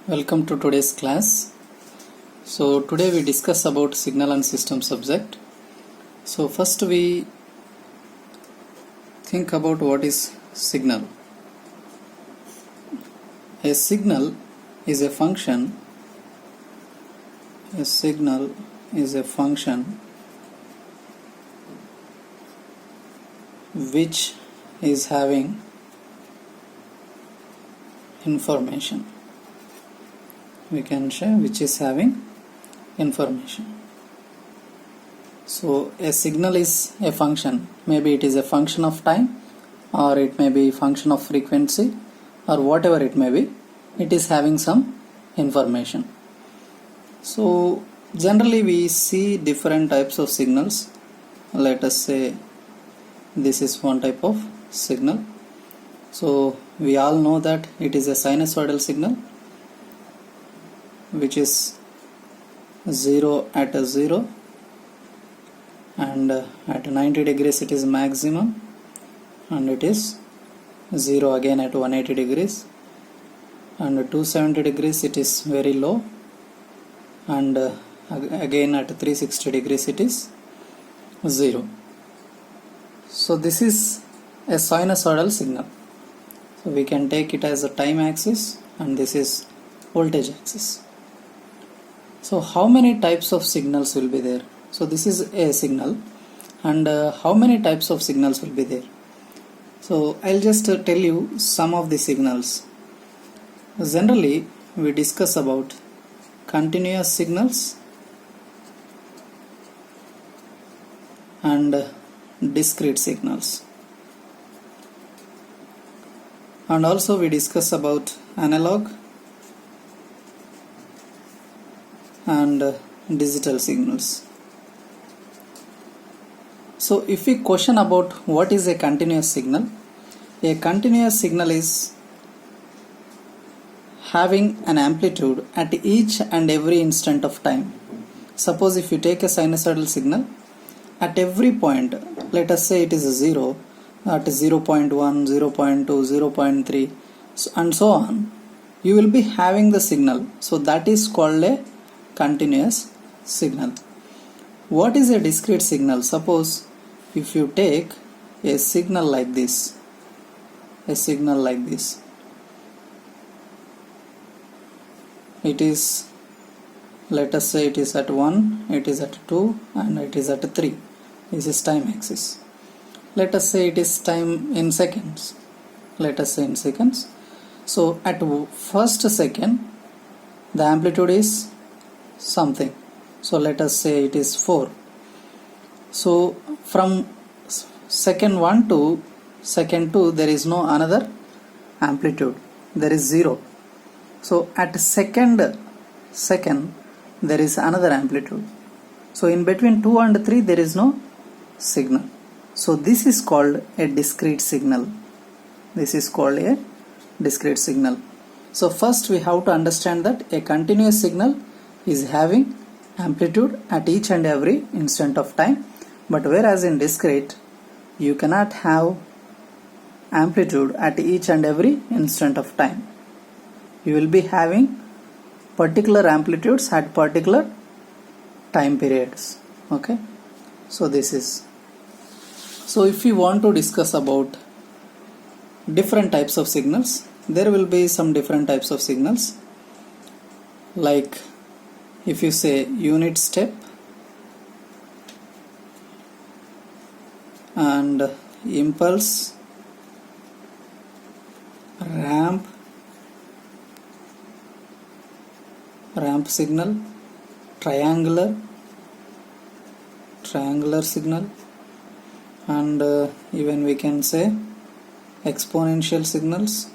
Welcome to today's class. So today we discuss about signal and system subject. So first we think about what is signal. A signal is a function. A signal is a function which is having information. We can say which is having information. So a signal is a function. Maybe it is a function of time, or it may be function of frequency, or whatever it may be. It is having some information. So generally we see different types of signals. Let us say this is one type of signal. So we all know that it is a sinusoidal signal, which is 0 at a 0, and at 90 degrees it is maximum, and it is 0 again at 180 degrees, and 270 degrees it is very low, and again at 360 degrees it is 0. So this is a sinusoidal signal. So we can take it as a time axis, and this is voltage axis. So how many types of signals will be there? So this is a signal, and how many types of signals will be there? So I'll just tell you some of the signals. Generally we discuss about continuous signals and discrete signals, and also we discuss about analog and digital signals. So if we question about what is a continuous signal is having an amplitude at each and every instant of time. Suppose if you take a sinusoidal signal, at every point, let us say it is a 0, at 0.1, 0.2, 0.3, and so on, you will be having the signal. So that is called a continuous signal. What is a discrete signal? Suppose if you take a signal like this, it is, let us say it is at 1, it is at 2, and it is at 3. This is time axis. Let us say it is time in seconds. So at first second the amplitude is something. So let us say it is 4. So from second 1 to second 2 there is no another amplitude, there is 0. So at second there is another amplitude. So in between 2 and 3 there is no signal. So this is called a discrete signal. So first we have to understand that a continuous signal is having amplitude at each and every instant of time, but whereas in discrete you cannot have amplitude at each and every instant of time. You will be having particular amplitudes at particular time periods. Okay, so this is. So if we want to discuss about different types of signals, there will be some different types of signals, like if you say unit step and impulse, ramp signal, triangular signal, and even we can say exponential signals,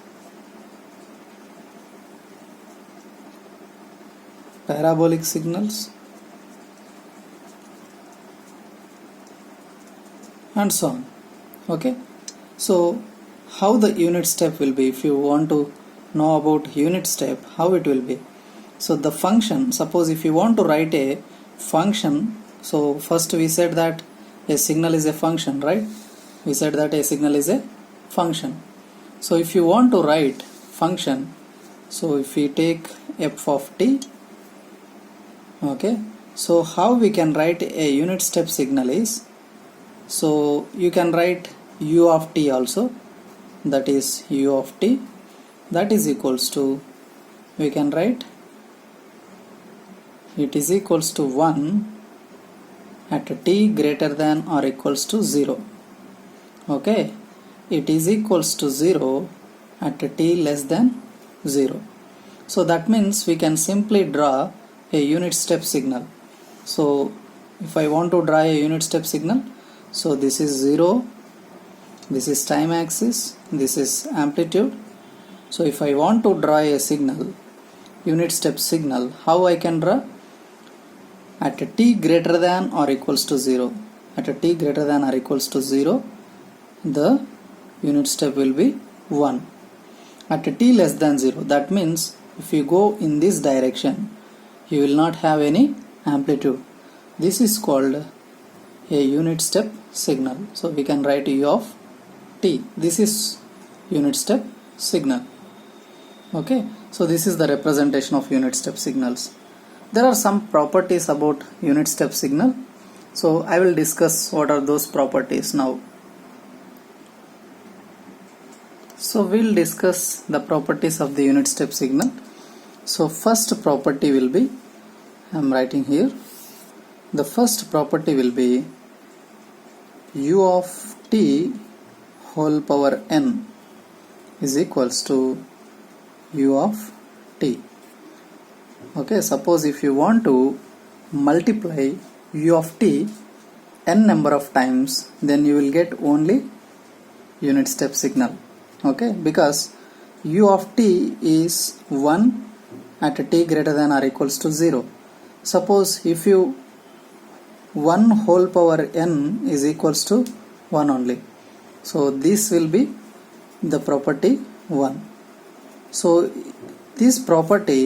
parabolic signals, and so on. Okay, so how the unit step will be? If you want to know about unit step, how it will be? So the function, suppose if you want to write a function, so first we said that a signal is a function, right? We said that a signal is a function. So if you want to write function, So if we take f of t, okay, so how we can write a unit step signal is, so you can write u of t also, that is u of t, that is equals to, we can write it is equals to 1 at t greater than or equals to 0. Okay, it is equals to 0 at t less than 0. So that means we can simply draw a unit step signal. So if I want to draw a unit step signal, so this is 0, this is time axis, this is amplitude. So if I want to draw a signal, unit step signal, how I can draw? At t greater than or equals to 0. At t greater than or equals to 0, the unit step will be 1. At t less than 0, that means if you go in this direction, you will not have any amplitude. This is called a unit step signal. So we can write u of t. This is unit step signal. Okay, so this is the representation of unit step signals. There are some properties about unit step signal. So I will discuss what are those properties now. So we'll discuss the properties of the unit step signal. So first property will be, I'm writing here, the first property will be u of t whole power n is equals to u of t. Okay, suppose if you want to multiply u of t n number of times, then you will get only unit step signal. Okay, because u of t is 1 at t greater than or equals to 0. Suppose if you 1 whole power n is equals to 1 only. So this will be the property 1. So this property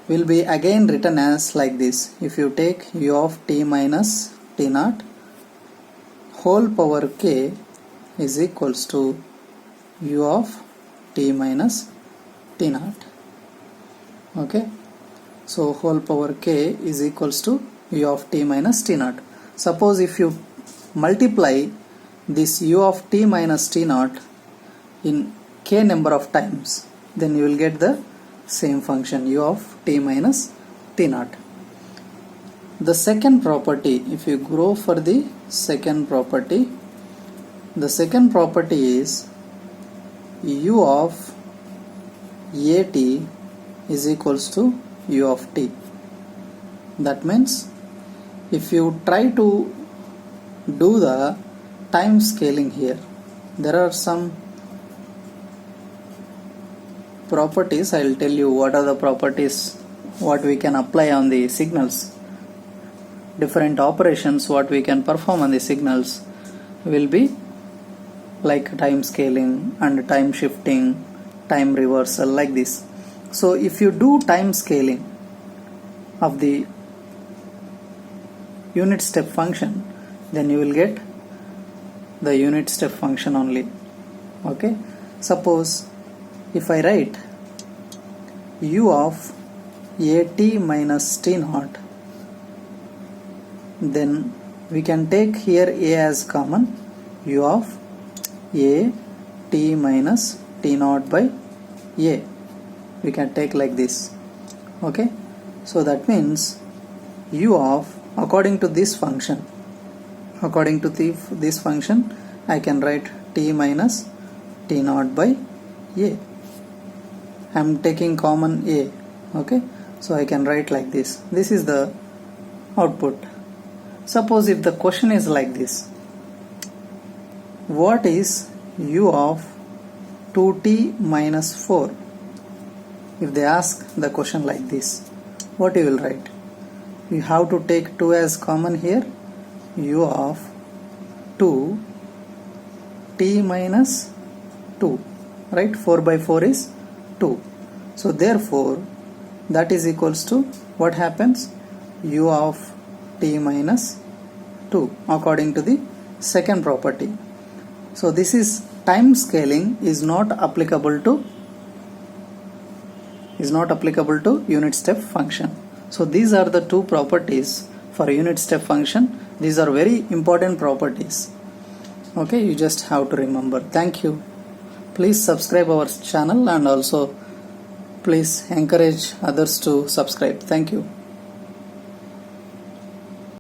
will be again written as like this. If you take u of t minus t naught whole power k is equals to u of t minus t naught. Okay, so whole power k is equals to u of t minus t naught. Suppose if you multiply this u of t minus t naught in k number of times, then you will get the same function u of t minus t naught. The second property, if you go for the second property, the second property is u of at is equals to u of t. That means if you try to do the time scaling here, there are some properties. I will tell you what are the properties, what we can apply on the signals. Different operations what we can perform on the signals will be like time scaling and time shifting, time reversal, like this. So if you do time scaling of the unit step function, then you will get the unit step function only. Okay, suppose if I write u of at minus t naught, then we can take here a as common, u of a t minus t naught by a, we can take like this. Okay, so that means u of, according to this function, according to this function, I can write t minus t naught by a. I am taking common a. Okay, so I can write like this. This is the output. Suppose if the question is like this, what is u of 2t minus 4? If they ask the question like this, what you will write? You have to take 2 as common here, u of 2 t minus 2, right? 4 by 4 is 2. So therefore that is equals to, what happens? U of t minus 2 according to the second property. So this is time scaling is not applicable to is not applicable to unit step function. So these are the two properties for unit step function. These are very important properties. Okay, you just have to remember. Thank you. Please subscribe our channel and also please encourage others to subscribe. Thank you.